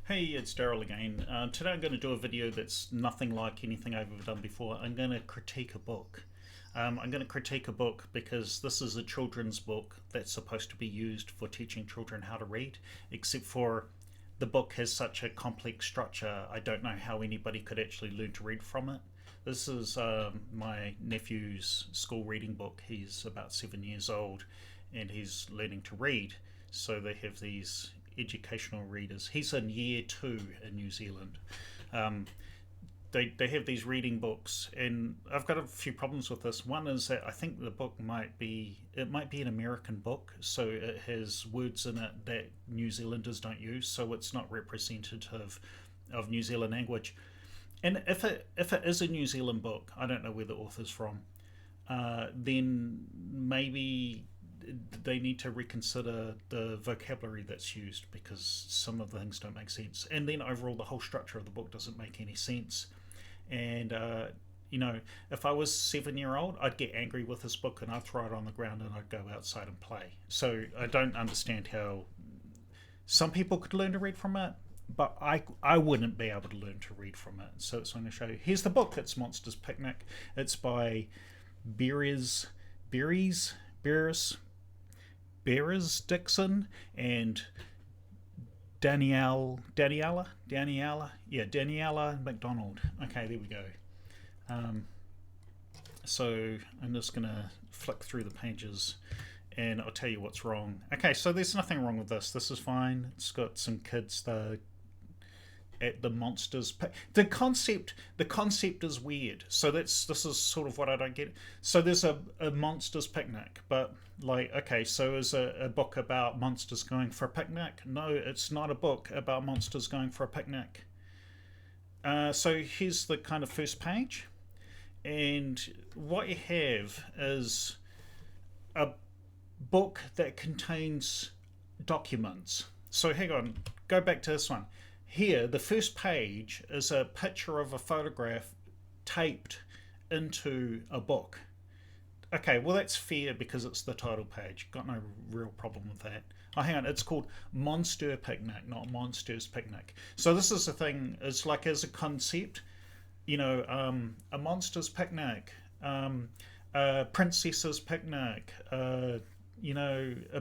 Hey, it's Daryl again. Today I'm going to do a video that's nothing like anything I've ever done before. I'm going to critique a book. I'm going to critique a book because this is a children's book that's supposed to be used for teaching children how to read, except for the book has such a complex structure, I don't know how anybody could actually learn to read from it. This is my nephew's school reading book. He's about 7 years old and he's learning to read. So they have these educational readers. He's in year 2 in New Zealand. Um, they have these reading books, and I've got a few problems with this. One is that I think the book might be an American book, so it has words in it that New Zealanders don't use, so it's not representative of New Zealand language. And if it is a New Zealand book, I don't know where the author's from. Then maybe they need to reconsider the vocabulary that's used because some of the things don't make sense. And then overall, the whole structure of the book doesn't make any sense. And if I was 7 year old, I'd get angry with this book and I'd throw it on the ground and I'd go outside and play. So I don't understand how some people could learn to read from it, but I wouldn't be able to learn to read from it. So it's going to show you. Here's the book. It's Monsters Picnic. It's by Beres Dixon and Daniela McDonald. Okay, there we go. So I'm just gonna flick through the pages and I'll tell you what's wrong. Okay, so there's nothing wrong with this. This is fine. It's got some kids at the monsters. The concept is weird. So this is sort of what I don't get. So there's a monsters picnic, but okay, so is a book about monsters going for a picnic? No, it's not a book about monsters going for a picnic. So here's the kind of first page, and what you have is a book that contains documents. So hang on, go back to this one. Here, the first page is a picture of a photograph taped into a book. Okay, well that's fair because it's the title page. Got no real problem with that. Oh, hang on, it's called Monster Picnic, not Monsters Picnic. So this is the thing, it's like as a concept, a monster's picnic, a princess's picnic, a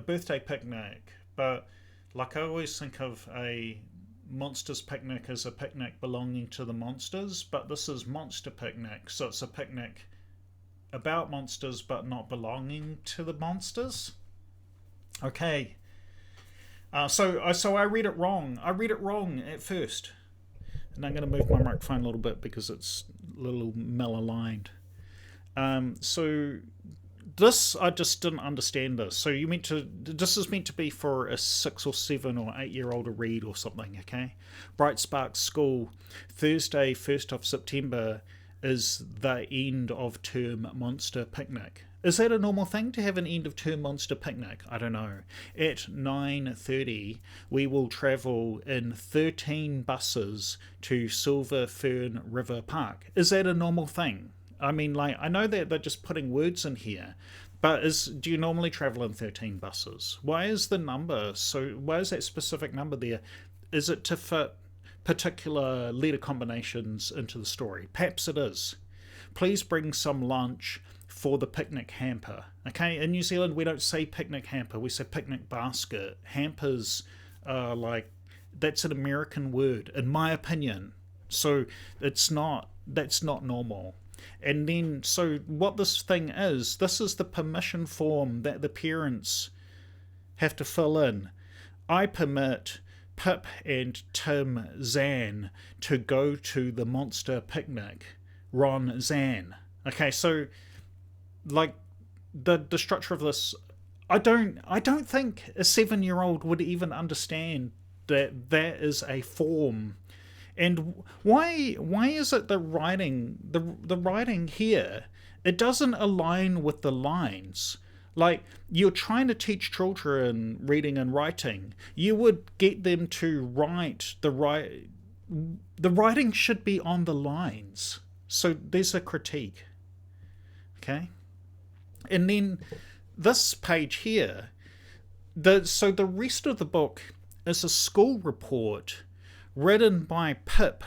birthday picnic. But like I always think of a monsters picnic as a picnic belonging to the monsters, but this is Monster Picnic, so it's a picnic about monsters but not belonging to the monsters. Okay, so I read it wrong. I read it wrong at first, and I'm going to move my microphone a little bit because it's a little malaligned. So this, I just didn't understand this. So this is meant to be for a 6 or 7 or 8 year old to read or something, okay? Bright Spark School, Thursday, 1st of September is the end of term monster picnic. Is that a normal thing to have an end of term monster picnic? I don't know. At 9:30, we will travel in 13 buses to Silver Fern River Park. Is that a normal thing? I mean, I know that they're just putting words in here, but do you normally travel in 13 buses? Why is that specific number there? Is it to fit particular letter combinations into the story? Perhaps it is. Please bring some lunch for the picnic hamper. Okay, in New Zealand we don't say picnic hamper, we say picnic basket. Hampers are that's an American word, in my opinion. So that's not normal. And then, so what this thing is, this is the permission form that the parents have to fill in. I permit Pip and Tim Zan to go to the monster picnic. Ron Zan. Okay, so the structure of this, I don't think a 7-year-old would even understand that is a form. And why is it the writing here, it doesn't align with the lines? You're trying to teach children reading and writing. You would get them to write the writing should be on the lines. So there's a critique. Okay? And then this page here, the rest of the book is a school report written by Pip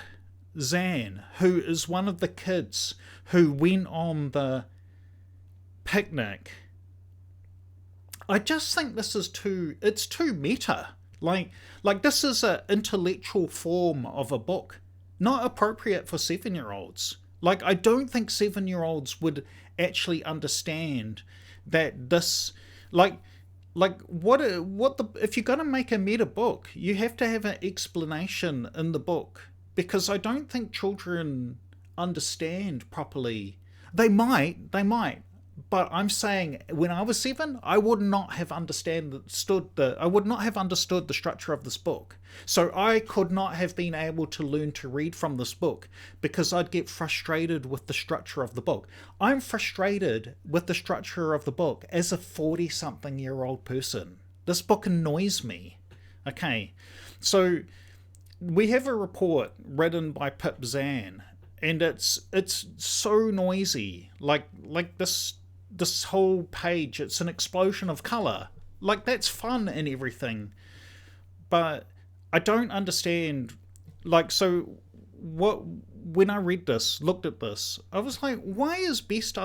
Zan, who is one of the kids who went on the picnic. I just think this is too meta. Like this is an intellectual form of a book, not appropriate for 7-year-olds. Like, I don't think 7-year-olds would actually understand that this, if you're going to make a meta book, you have to have an explanation in the book, because I don't think children understand properly. They might, but I'm saying when I was 7, I would not have understood the structure of this book. So I could not have been able to learn to read from this book, because I'd get frustrated with the structure of the book. I'm frustrated with the structure of the book as a 40-something-year-old person. This book annoys me. Okay, so we have a report written by Pip Zan, and it's so noisy. Like this whole page, it's an explosion of colour. Like, that's fun and everything, but I don't understand. Like, so what? When I looked at this, I was like, why is best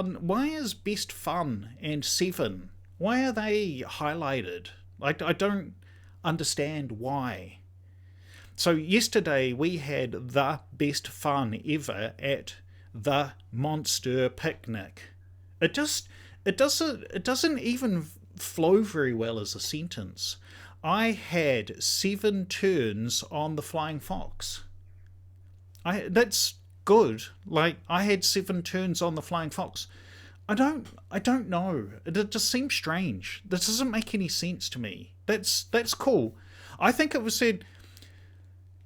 fun and 7? Why are they highlighted? I don't understand why. So yesterday we had the best fun ever at the monster picnic. It doesn't even flow very well as a sentence. I had 7 turns on the flying fox. That's good. Like, I had 7 turns on the flying fox. I don't know. It just seems strange. This doesn't make any sense to me. That's cool. I think it was said,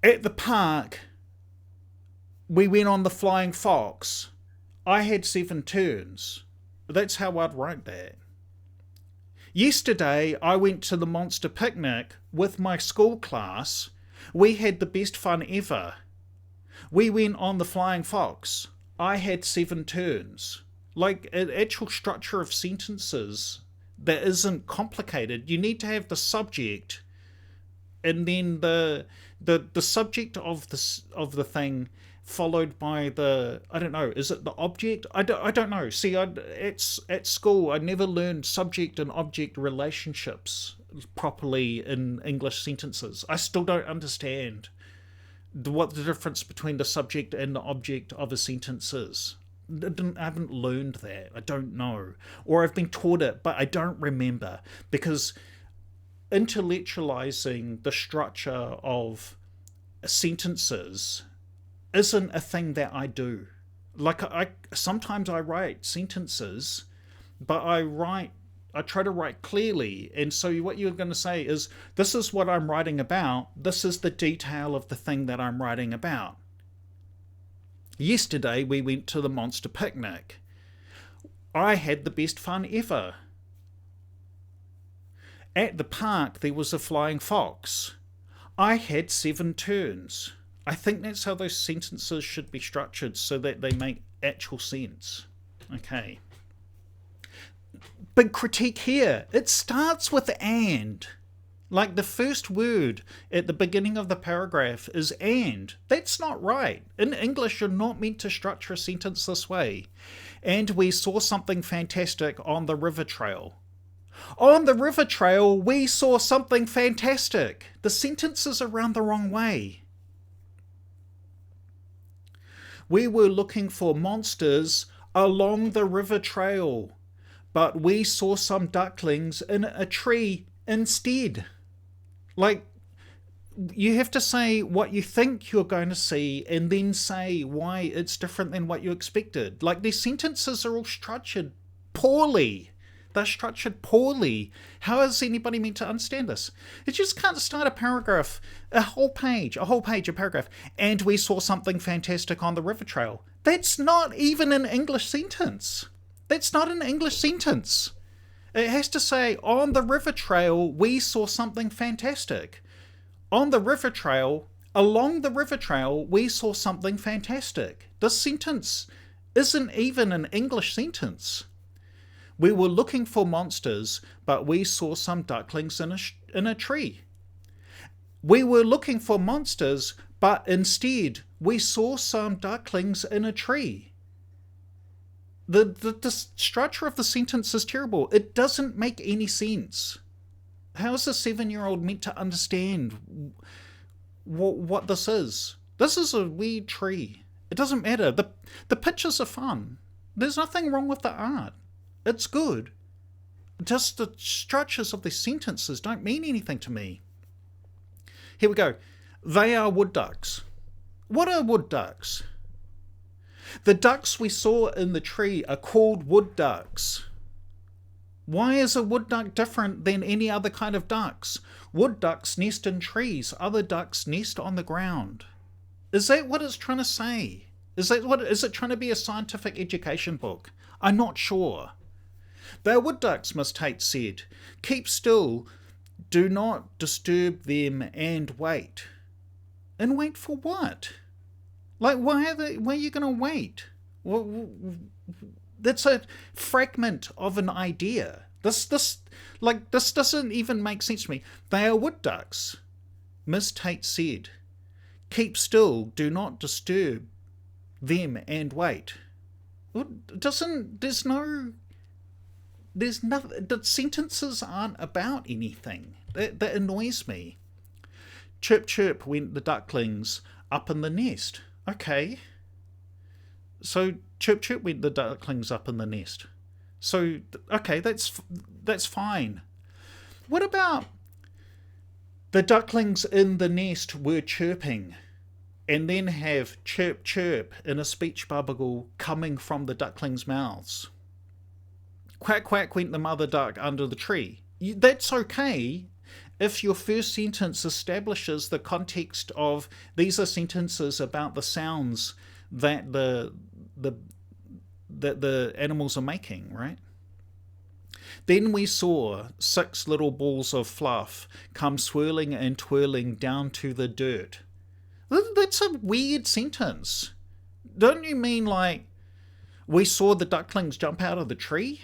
at the park, we went on the flying fox. I had 7 turns. That's how I'd write that. Yesterday, I went to the monster picnic with my school class. We had the best fun ever. We went on the flying fox. I had 7 turns. Like, an actual structure of sentences that isn't complicated. You need to have the subject, and then the subject of the thing, followed by the, I don't know, is it the object? I don't know. See, at school, I never learned subject and object relationships properly in English sentences. I still don't understand what the difference between the subject and the object of a sentence is. I haven't learned that. I don't know. Or I've been taught it, but I don't remember, because intellectualizing the structure of sentences isn't a thing that I do. Like, sometimes I write sentences, but I try to write clearly, and so what you're going to say is, this is what I'm writing about, this is the detail of the thing that I'm writing about. Yesterday we went to the monster picnic. I had the best fun ever. At the park there was a flying fox. I had 7 turns. I think that's how those sentences should be structured, so that they make actual sense. Okay. Big critique here. It starts with and. Like, the first word at the beginning of the paragraph is and. That's not right. In English, you're not meant to structure a sentence this way. And we saw something fantastic on the river trail. On the river trail, we saw something fantastic. The sentences are run the wrong way. We were looking for monsters along the river trail, but we saw some ducklings in a tree instead. Like, you have to say what you think you're going to see, and then say why it's different than what you expected. Like, these sentences are all structured poorly. They're structured poorly. How is anybody meant to understand this? You just can't start a paragraph, a whole page, a paragraph, and we saw something fantastic on the river trail. That's not even an English sentence. That's not an English sentence. It has to say, on the river trail, we saw something fantastic. On the river trail, along the river trail, we saw something fantastic. This sentence isn't even an English sentence. We were looking for monsters, but we saw some ducklings in a tree. We were looking for monsters, But instead, we saw some ducklings in a tree. The structure of the sentence is terrible. It doesn't make any sense. How is a 7-year-old meant to understand what this is? This is a weird tree. It doesn't matter. The pictures are fun. There's nothing wrong with the art. It's good. Just the structures of the sentences don't mean anything to me. Here we go. They are wood ducks. What are wood ducks? The ducks we saw in the tree are called wood ducks. Why is a wood duck different than any other kind of ducks? Wood ducks nest in trees. Other ducks nest on the ground. Is that what it's trying to say? Is it trying to be a scientific education book? I'm not sure. They're wood ducks, Miss Tate said. Keep still. Do not disturb them and wait. And wait for what? Like, why are you going to wait? Well, that's a fragment of an idea. This doesn't even make sense to me. They are wood ducks, Miss Tate said. Keep still. Do not disturb them and wait. There's nothing. The sentences aren't about anything. That annoys me. Chirp, chirp went the ducklings up in the nest. Okay. So chirp, chirp went the ducklings up in the nest. So, okay, that's fine. What about the ducklings in the nest were chirping and then have chirp, chirp in a speech bubble coming from the ducklings' mouths? Quack, quack went the mother duck under the tree. That's okay if your first sentence establishes the context of these are sentences about the sounds that the animals are making, right? Then we saw 6 little balls of fluff come swirling and twirling down to the dirt. That's a weird sentence. Don't you mean like we saw the ducklings jump out of the tree?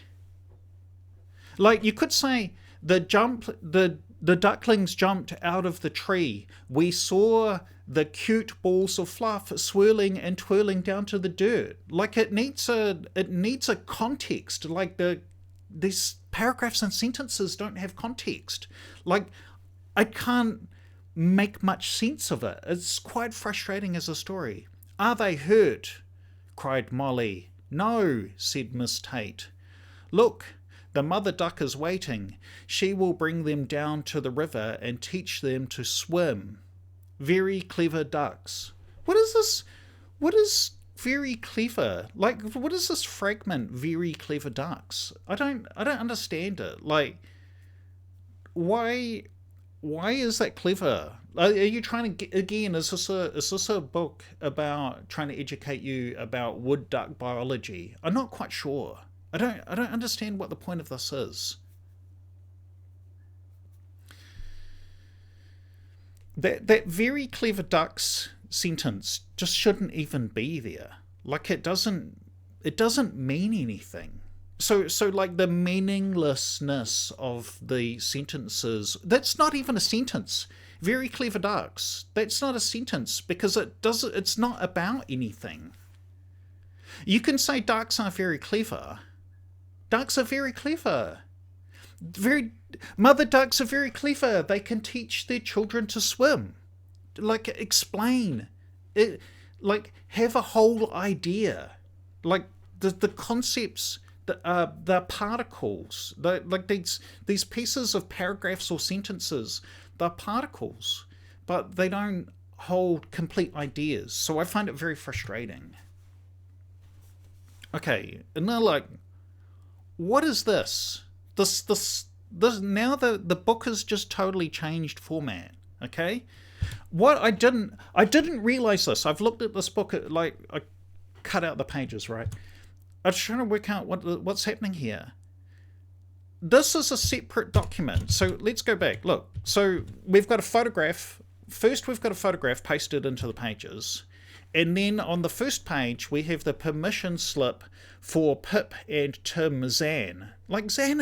Like you could say the ducklings jumped out of the tree. We saw the cute balls of fluff swirling and twirling down to the dirt. Like it needs a context. Like these paragraphs and sentences don't have context. Like I can't make much sense of it. It's quite frustrating as a story. Are they hurt? Cried Molly. No, said Miss Tate. Look, the mother duck is waiting. She will bring them down to the river and teach them to swim. Very clever ducks. What is this? What is very clever? Like, what is this fragment, very clever ducks? I don't understand it. Like, why is that clever? Are you trying to, again, is this a book about trying to educate you about wood duck biology? I'm not quite sure. I don't understand what the point of this is. That very clever ducks sentence just shouldn't even be there. Like it doesn't mean anything. So like the meaninglessness of the sentences, that's not even a sentence. Very clever ducks, that's not a sentence because it's not about anything. You can say ducks are very clever. Ducks are very clever. Mother ducks are very clever. They can teach their children to swim. Like, explain it. Like, have a whole idea. Like, the concepts, the particles, like these pieces of paragraphs or sentences, they're particles, but they don't hold complete ideas. So I find it very frustrating. Okay, and they're like, what is this? This now the book has just totally changed format. Okay, what I didn't realize this. I've looked at this book, I cut out the pages, right? I was trying to work out what's happening here. This is a separate document. So let's go back. Look, so we've got a photograph. First, we've got a photograph pasted into the pages. And then on the first page, we have the permission slip for Pip and Tim Zan. Like, Zan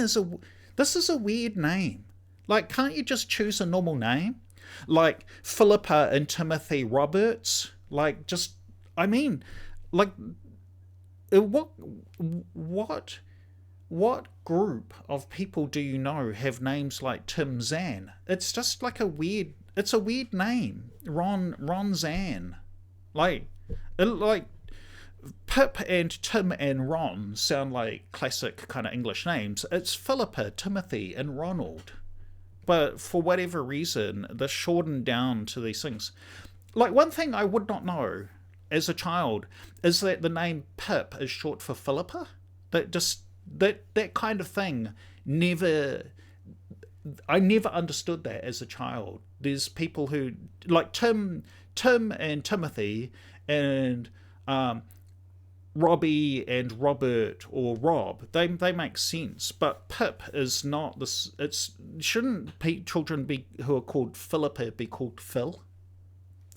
this is a weird name. Like, can't you just choose a normal name? Like Philippa and Timothy Roberts. Like, just, I mean, like, what group of people do you know have names like Tim Zan? It's just like it's a weird name. Ron Zan. Like Pip and Tim and Ron sound like classic kind of English names. It's Philippa, Timothy, and Ronald. But for whatever reason, they're shortened down to these things. Like, one thing I would not know as a child is that the name Pip is short for Philippa. That kind of thing I never understood that as a child. There's people who, like Tim and Timothy and Robbie and Robert or Rob, they make sense, but Pip is not this. Shouldn't children who are called Philippa be called Phil?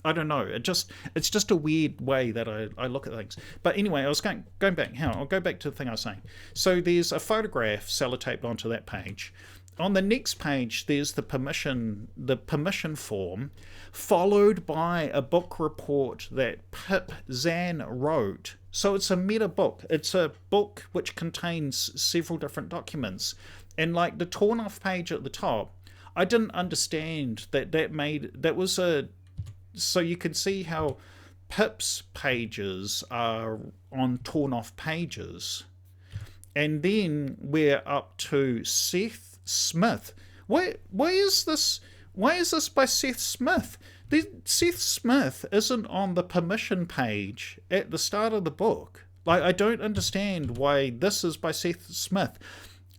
I don't know. It's just a weird way that I look at things. But anyway, I was going back. I'll go back to the thing I was saying. So there's a photograph sellotaped onto that page. On the next page, there's the permission form, followed by a book report that Pip Zan wrote. So it's a meta book. It's a book which contains several different documents. And like the torn off page at the top, I didn't understand that was a... So you can see how Pip's pages are on torn off pages. And then we're up to Seth Smith. Why is this by Seth Smith? Seth Smith isn't on the permission page at the start of the book. Like, I don't understand why this is by Seth Smith.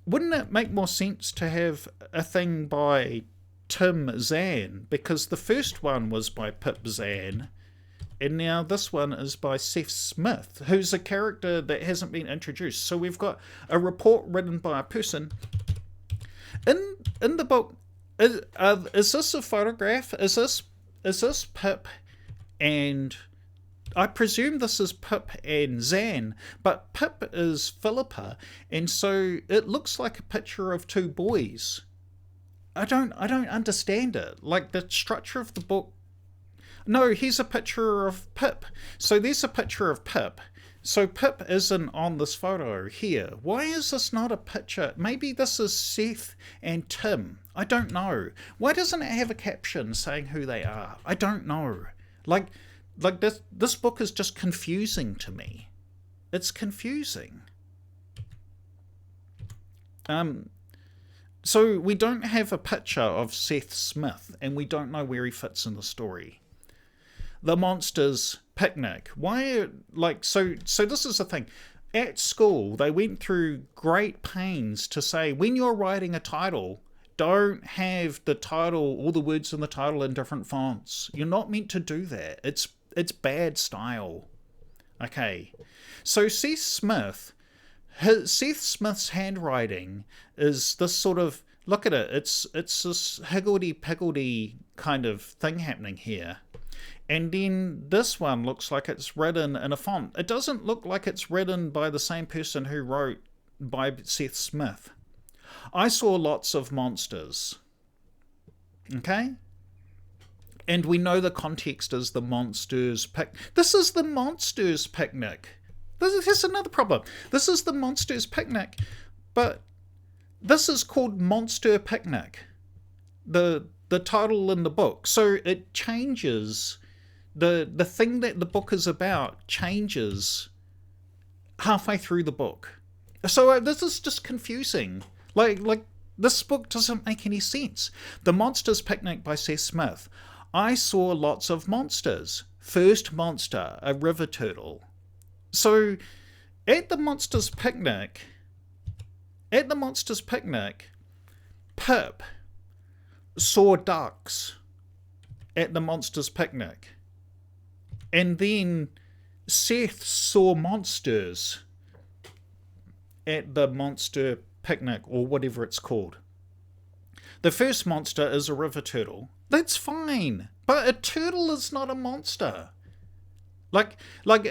Wouldn't it make more sense to have a thing by Tim Zan? Because the first one was by Pip Zan, and now this one is by Seth Smith, who's a character that hasn't been introduced. So we've got a report written by a person. In the book, is this a photograph? Is this Pip and... I presume this is Pip and Zan, but Pip is Philippa, and so it looks like a picture of two boys. I don't understand it. Like, the structure of the book... No, here's a picture of Pip. So there's a picture of Pip. So Pip isn't on this photo here. Why is this not a picture? Maybe this is Seth and Tim. I don't know. Why doesn't it have a caption saying who they are? I don't know. Like this book is just confusing to me. It's confusing. So we don't have a picture of Seth Smith, and we don't know where he fits in the story. The monsters picnic. Why? So this is the thing. At school, they went through great pains to say, when you're writing a title, don't have the title, all the words in the title in different fonts. You're not meant to do that. It's bad style. Okay. So Seth Smith's handwriting is this sort of, look at it. It's this higgledy-piggledy kind of thing happening here. And then this one looks like it's written in a font. It doesn't look like it's written by the same person who wrote by Seth Smith. I saw lots of monsters. Okay? And we know the context is the monsters This is the monsters picnic. Here's another problem. This is the monsters picnic, but this is called Monster Picnic. The title in the book. So it changes. The thing that the book is about changes halfway through the book. So this is just confusing. Like this book doesn't make any sense. The Monsters Picnic by Seth Smith. I saw lots of monsters. First monster, a river turtle. So at the Monsters Picnic, Pip saw ducks at the Monsters Picnic. And then Seth saw monsters at the Monster Picnic, or whatever it's called. The first monster is a river turtle. That's fine. But a turtle is not a monster. Like,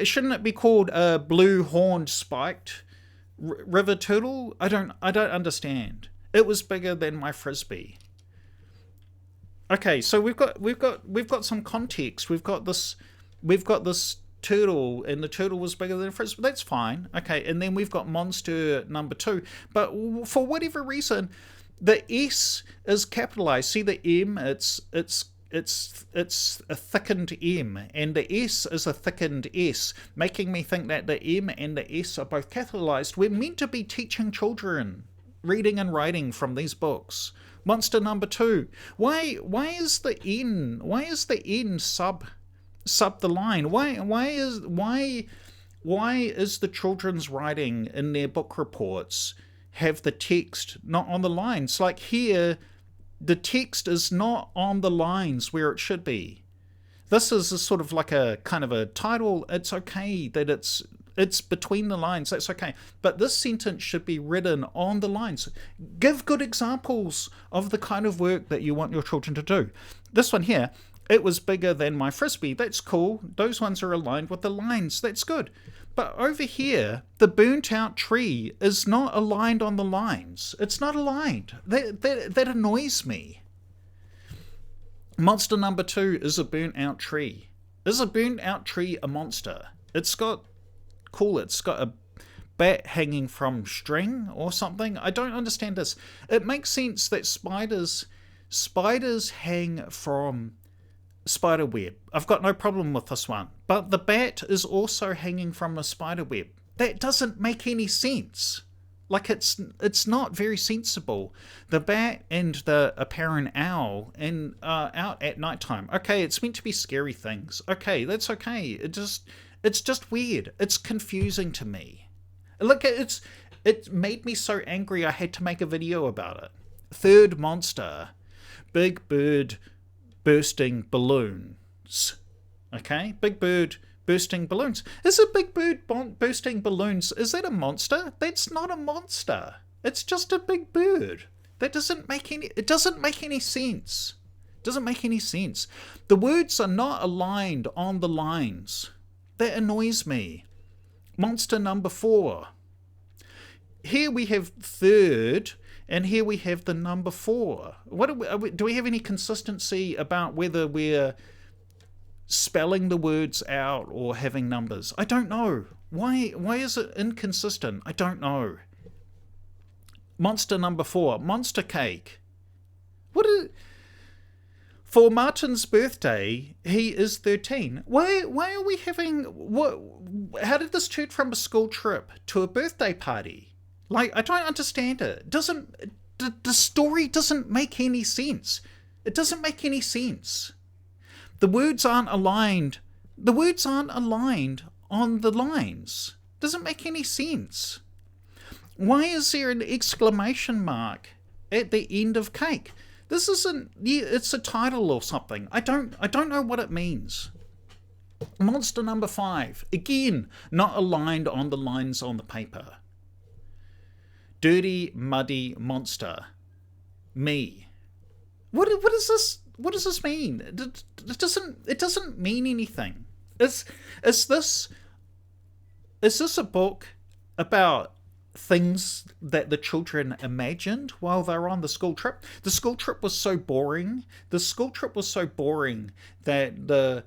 shouldn't it be called a blue-horned spiked river turtle? I don't understand. It was bigger than my frisbee. Okay, so we've got some context. We've got this turtle, and the turtle was bigger than a frisbee. That's fine. Okay, and then we've got monster number 2. But for whatever reason, the S is capitalized. See the M? It's a thickened M, and the S is a thickened S, making me think that the M and the S are both capitalized. We're meant to be teaching children reading and writing from these books. Monster number 2. Why is the N sub the line? Why is the children's writing in their book reports have the text not on the lines? Like here, the text is not on the lines where it should be. This is a sort of like a kind of a title. It's okay that it's between the lines. That's okay. But this sentence should be written on the lines. Give good examples of the kind of work that you want your children to do. This one here, it was bigger than my frisbee. That's cool. Those ones are aligned with the lines. That's good. But over here, the burnt out tree is not aligned on the lines. It's not aligned. That annoys me. Monster number 2 is a burnt out tree. Is a burnt out tree a monster? It's got a bat hanging from string or something. I don't understand this. It makes sense that spiders hang from spider web. I've got no problem with this one. But the bat is also hanging from a spider web. That doesn't make any sense. Like it's not very sensible. The bat and the apparent owl and out at nighttime. Okay, it's meant to be scary things. Okay, that's okay. It's just weird. It's confusing to me. Look, it made me so angry I had to make a video about it. Third monster, big bird bursting balloons. Okay, big bird bursting balloons. Is a big bird bursting balloons, is that a monster? That's not a monster. It's just a big bird. It doesn't make any sense. It doesn't make any sense. The words are not aligned on the lines. That annoys me. Monster number 4. Here we have third, and here we have the number 4. Do we have any consistency about whether we're spelling the words out or having numbers? I don't know. Why is it inconsistent? I don't know. Monster number 4, monster cake. For Martin's birthday, he is 13. Why are we having what? How did this turn from a school trip to a birthday party? Like, I don't understand it. The story doesn't make any sense. It doesn't make any sense. The words aren't aligned. The words aren't aligned on the lines. Doesn't make any sense. Why is there an exclamation mark at the end of cake? This isn't. It's a title or something. I don't know what it means. Monster number 5. Again, not aligned on the lines on the paper. Dirty, muddy monster. Me. What is this? What does this mean? It doesn't mean anything. Is this a book about things that the children imagined while they were on the school trip? The school trip was so boring. The school trip was so boring that the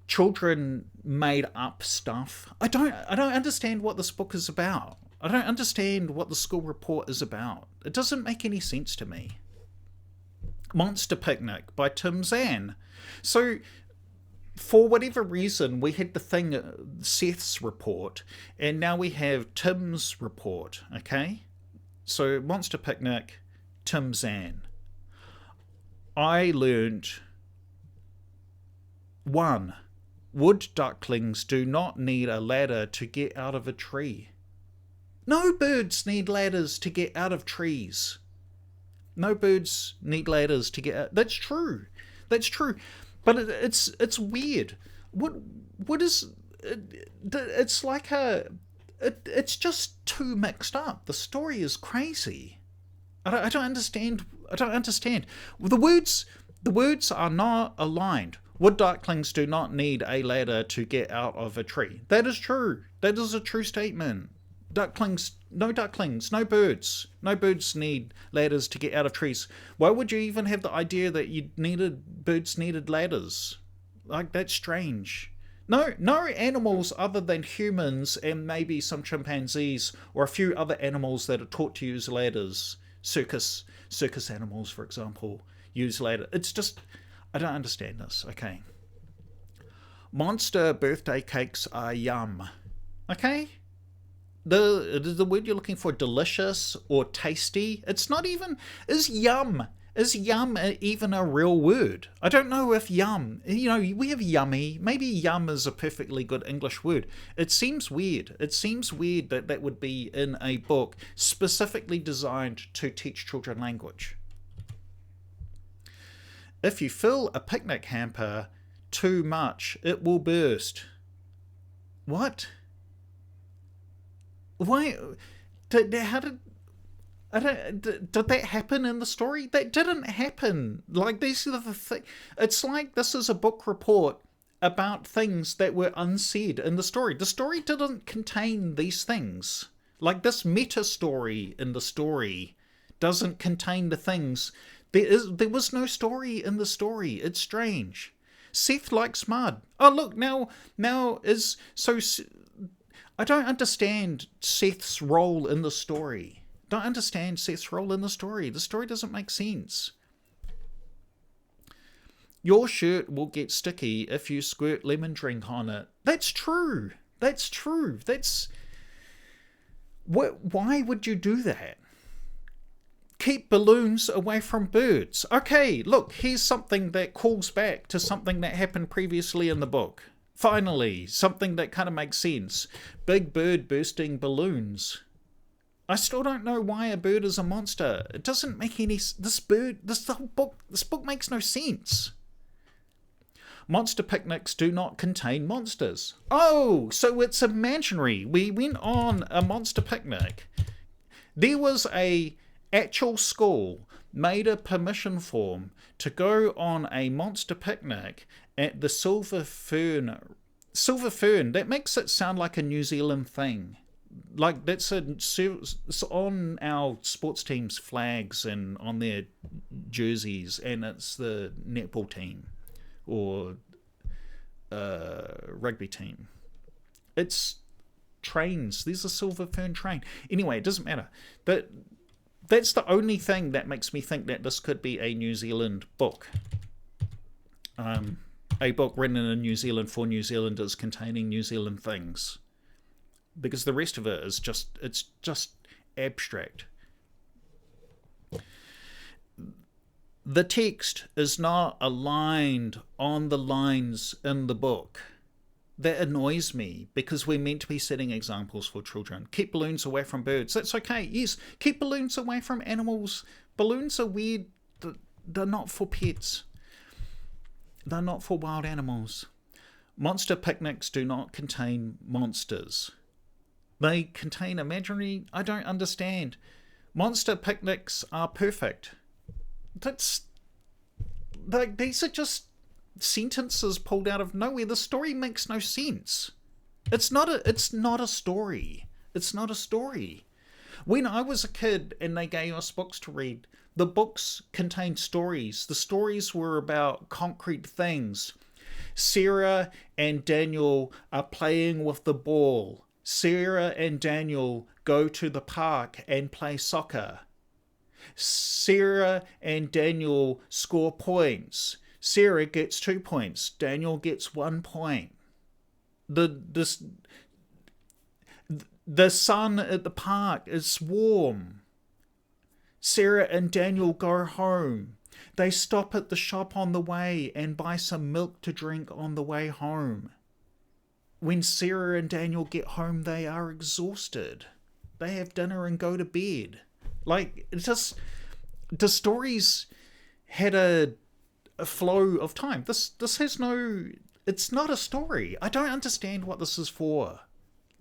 children made up stuff. I don't understand what this book is about. I don't understand what the school report is about. It doesn't make any sense to me. Monster Picnic by Tim Zan. So, for whatever reason, we had the thing, Seth's report, and now we have Tim's report, okay? So, Monster Picnic, Tim Zan. I learned 1. Wood ducklings do not need a ladder to get out of a tree. No birds need ladders to get out of trees. No birds need ladders to get out. That's true. That's true. But it's weird. What is? It's like it's just too mixed up. The story is crazy. I don't understand. I don't understand. The words are not aligned. Wood ducklings do not need a ladder to get out of a tree. That is true. That is a true statement. Ducklings, no birds. No birds need ladders to get out of trees. Why would you even have the idea that birds needed ladders? Like, that's strange. No animals other than humans and maybe some chimpanzees or a few other animals that are taught to use ladders. Circus animals, for example, use ladders. It's just, I don't understand this. Okay. Monster birthday cakes are yum. Okay? The word you're looking for, delicious or tasty, it's not even, is yum even a real word? I don't know if yum, we have yummy, maybe yum is a perfectly good English word. It seems weird that that would be in a book specifically designed to teach children language. If you fill a picnic hamper too much, it will burst. What? Why? Did that happen in the story? That didn't happen. Like, these are the things. It's like this is a book report about things that were unsaid in the story. The story didn't contain these things. Like, this meta story in the story doesn't contain the things. There was no story in the story. It's strange. Seth likes mud. Oh, look, now is so. I don't understand Seth's role in the story. The story doesn't make sense. Your shirt will get sticky if you squirt lemon drink on it. That's true. Why would you do that? Keep balloons away from birds. Okay, look, here's something that calls back to something that happened previously in the book. Finally, something that kind of makes sense. Big bird bursting balloons. I still don't know why a bird is a monster. It doesn't make any... This book makes no sense. Monster picnics do not contain monsters. Oh, so it's imaginary. We went on a monster picnic. There was a actual school made a permission form to go on a monster picnic at the Silver Fern, that makes it sound like a New Zealand thing. Like, it's on our sports team's flags and on their jerseys, and it's the netball team or rugby team. It's trains. There's a Silver Fern train. Anyway, it doesn't matter. But that's the only thing that makes me think that this could be a New Zealand book. A book written in New Zealand for New Zealanders containing New Zealand things. Because the rest of it is just abstract. The text is not aligned on the lines in the book. That annoys me, because we're meant to be setting examples for children. Keep balloons away from birds. That's okay. Yes, keep balloons away from animals. Balloons are weird. They're not for pets. They're not for wild animals. Monster picnics do not contain monsters. They contain imaginary... I don't understand. Monster picnics are perfect. These are just sentences pulled out of nowhere. The story makes no sense. It's not a story. It's not a story. When I was a kid and they gave us books to read, the books contained stories. The stories were about concrete things. Sarah and Daniel are playing with the ball. Sarah and Daniel go to the park and play soccer. Sarah and Daniel score points. Sarah gets 2 points. Daniel gets 1 point. The sun at the park is warm. Sarah and Daniel go home. They stop at the shop on the way and buy some milk to drink on the way home. When Sarah and Daniel get home, they are exhausted. They have dinner and go to bed. Like, it's just... The stories had a flow of time. This has no... It's not a story. I don't understand what this is for.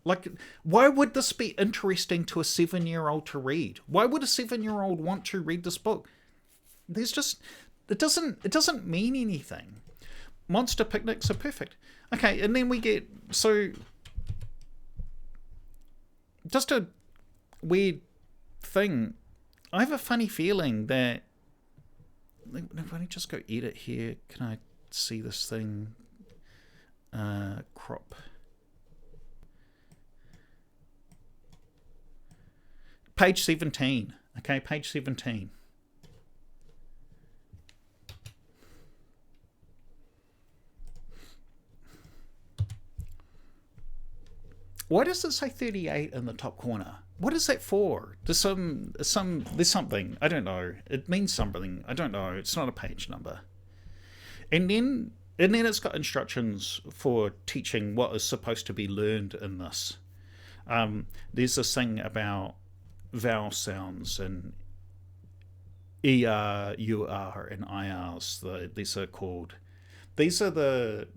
Like, why would this be interesting to a 7-year-old to read? Why would a 7-year-old want to read this book? There's just... It doesn't mean anything. Monster picnics are perfect. Okay, and then we get... So... just a weird thing. I have a funny feeling that if I just go edit here, can I see this thing? Crop. Page 17. Okay, page 17. Why does it say 38 in the top corner? What is that for? There's something. I don't know. It means something. I don't know. It's not a page number. And then it's got instructions for teaching what is supposed to be learned in this. There's this thing about vowel sounds and ER, UR, and IRs. These are called. These are the.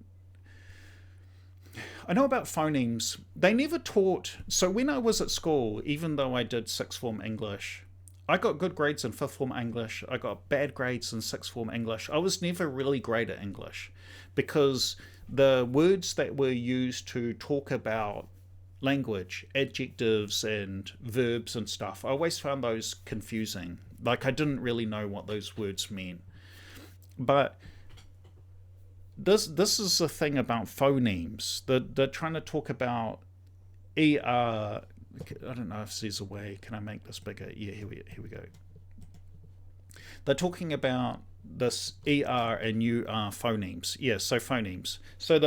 I know about phonemes. They never taught. So when I was at school, even though I did sixth form English, I got good grades in fifth form English. I got bad grades in sixth form English. I was never really great at English because the words that were used to talk about language, adjectives and verbs and stuff, I always found those confusing. Like I didn't really know what those words meant. But this is the thing about phonemes. They're trying to talk about ER. I don't know if there's a way. Can I make this bigger? Yeah, here we go. They're talking about this ER and UR phonemes. Yeah, so phonemes. So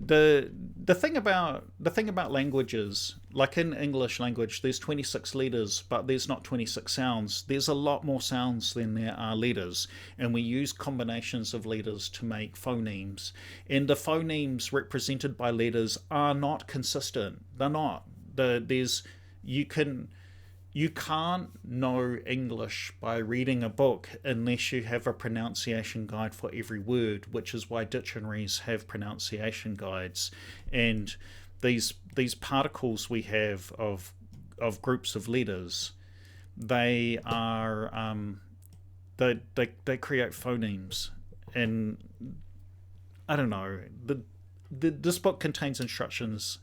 the thing about languages, like in English language, there's 26 letters, but there's not 26 sounds. There's a lot more sounds than there are letters, and we use combinations of letters to make phonemes. And the phonemes represented by letters are not consistent. They're not. You can't know English by reading a book unless you have a pronunciation guide for every word, which is why dictionaries have pronunciation guides. And these particles we have of groups of letters, they are they create phonemes. And I don't know. This book contains instructions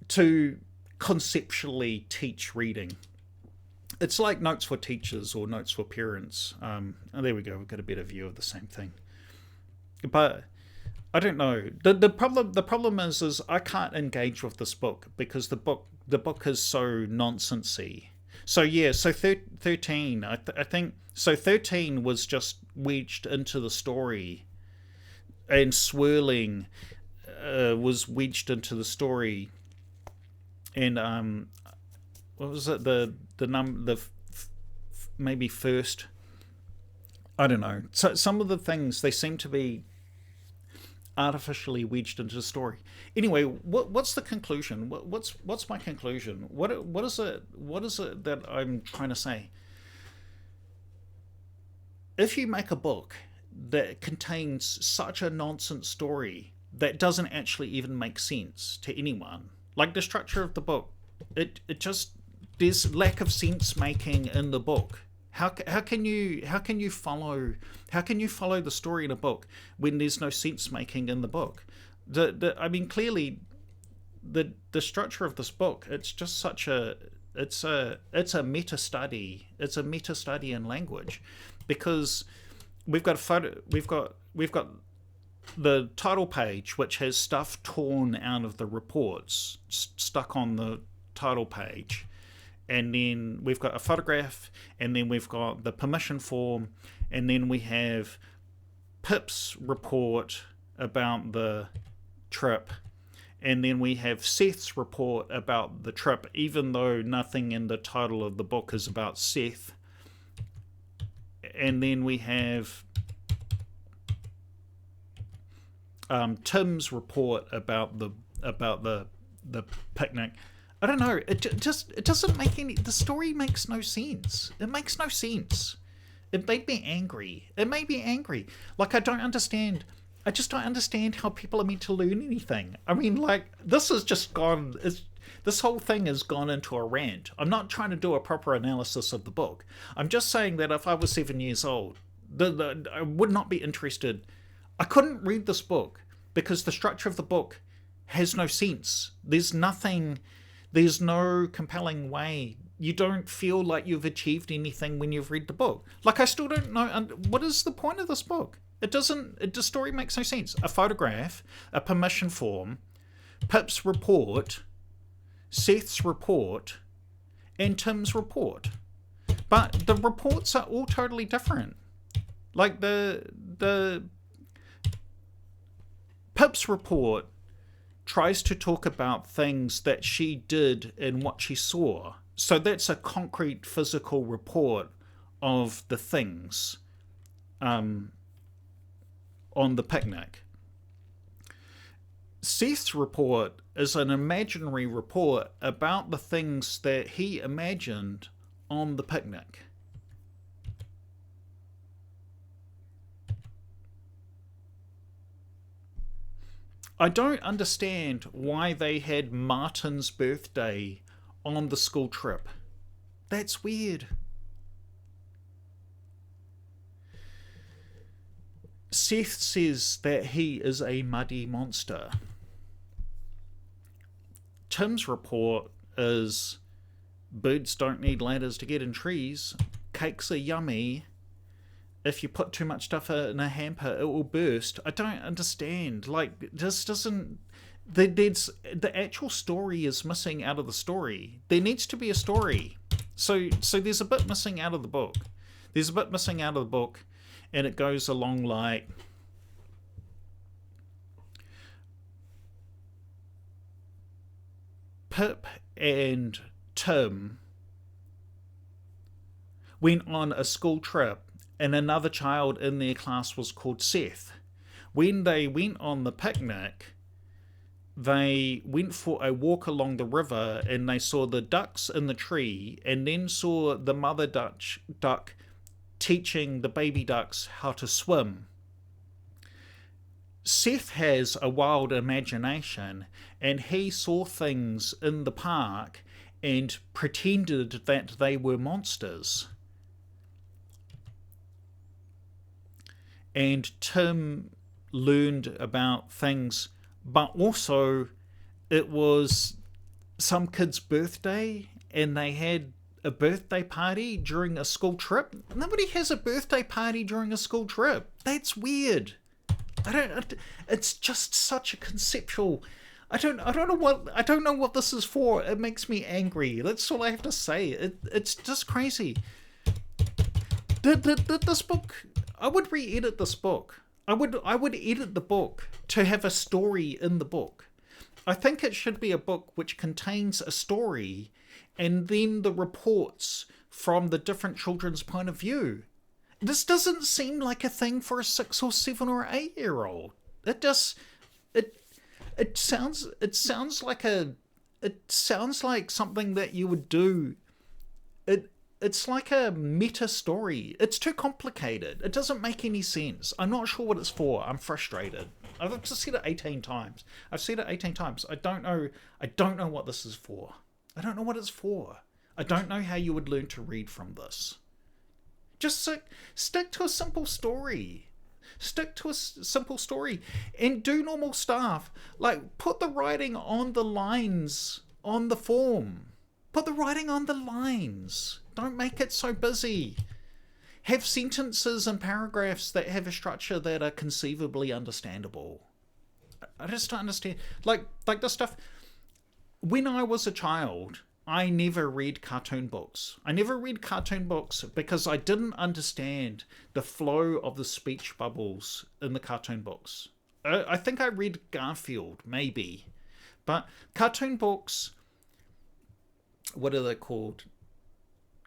to conceptually teach reading. It's like notes for teachers or notes for parents. Oh, there we go. We've got a better view of the same thing. But I don't know. The problem is I can't engage with this book because the book is so nonsensy. So yeah, so 13. I think so. 13 was just wedged into the story, and Swirling was wedged into the story. And what was it? Maybe first. I don't know. So some of the things, they seem to be artificially wedged into the story. Anyway, what's the conclusion? What's my conclusion? What is it that I'm trying to say? If you make a book that contains such a nonsense story that doesn't actually even make sense to anyone. Like the structure of the book, it just, there's lack of sense making in the book. How can you follow the story in a book when there's no sense making in the book? I mean, clearly, the structure of this book, it's just such a meta study. It's a meta study in language, because we've got the title page, which has stuff torn out of the reports, stuck on the title page. And then we've got a photograph, and then we've got the permission form, and then we have Pip's report about the trip, and then we have Seth's report about the trip, even though nothing in the title of the book is about Seth. And then we have Tim's report about the picnic. I don't know. It doesn't make any. The story makes no sense. It makes no sense. It made me angry. Like, I don't understand. I just don't understand how people are meant to learn anything. I mean, like, this has just gone. This whole thing has gone into a rant. I'm not trying to do a proper analysis of the book. I'm just saying that if I was 7 years old, I would not be interested. I couldn't read this book because the structure of the book has no sense. There's no compelling way. You don't feel like you've achieved anything when you've read the book. Like, I still don't know, what is the point of this book? The story makes no sense. A photograph, a permission form, Pip's report, Seth's report, and Tim's report. But the reports are all totally different. Like, the Pip's report tries to talk about things that she did and what she saw. So that's a concrete physical report of the things on the picnic. Seth's report is an imaginary report about the things that he imagined on the picnic. I don't understand why they had Martin's birthday on the school trip. That's weird. Seth says that he is a muddy monster. Tim's report is birds don't need ladders to get in trees. Cakes are yummy. If you put too much stuff in a hamper, it will burst. I don't understand. Like, this doesn't... The actual story is missing out of the story. There needs to be a story. So there's a bit missing out of the book. And it goes along like... Pip and Tim went on a school trip, and another child in their class was called Seth. When they went on the picnic, they went for a walk along the river, and they saw the ducks in the tree, and then saw the mother duck teaching the baby ducks how to swim. Seth has a wild imagination, and he saw things in the park and pretended that they were monsters. And Tim learned about things, but also it was some kid's birthday, and they had a birthday party during a school trip. Nobody has a birthday party during a school trip. That's weird. It's just such a conceptual... I don't know what this is for. It makes me angry. That's all I have to say. It's just crazy. This book... I would re-edit this book. I would edit the book to have a story in the book. I think it should be a book which contains a story and then the reports from the different children's point of view. This doesn't seem like a thing for a 6 or 7 or 8 year old. It sounds like something that you would do. It's like a meta story. It's too complicated. It doesn't make any sense. I'm not sure what it's for. I'm frustrated. I've just said it 18 times. I don't know what this is for. I don't know what it's for. I don't know how you would learn to read from this. Just stick to a simple story. And do normal stuff. Like, put the writing on the lines on the form. Put the writing on the lines. Don't make it so busy. Have sentences and paragraphs that have a structure that are conceivably understandable. I just don't understand. Like this stuff. When I was a child, I never read cartoon books. Because I didn't understand the flow of the speech bubbles in the cartoon books. I think I read Garfield, maybe. But cartoon books, what are they called?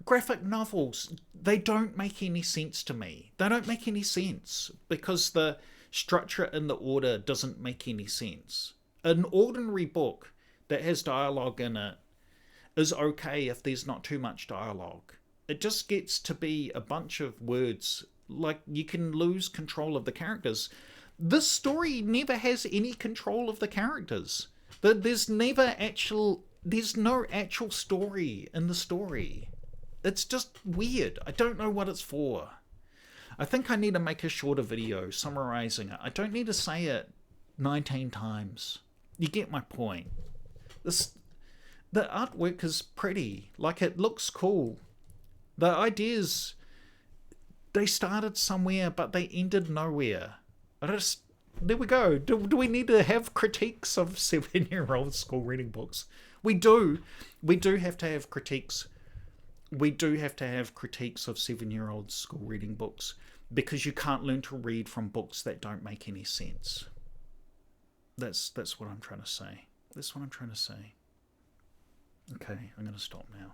Graphic novels. They don't make any sense to me. They don't make any sense because the structure and the order doesn't make any sense. An ordinary book that has dialogue in it is okay if there's not too much dialogue. It just gets to be a bunch of words. Like, you can lose control of the characters. This story never has any control of the characters. There's no actual story in the story. It's just weird. I don't know what it's for. I think I need to make a shorter video summarizing it. I don't need to say it 19 times. You get my point. The artwork is pretty. Like, it looks cool. The ideas, they started somewhere, but they ended nowhere. There we go. Do we need to have critiques of 7-year-old school reading books? We do. We do have to have critiques. We do have to have critiques of 7-year-old school reading books, because you can't learn to read from books that don't make any sense. That's what I'm trying to say. That's what I'm trying to say. Okay, I'm going to stop now.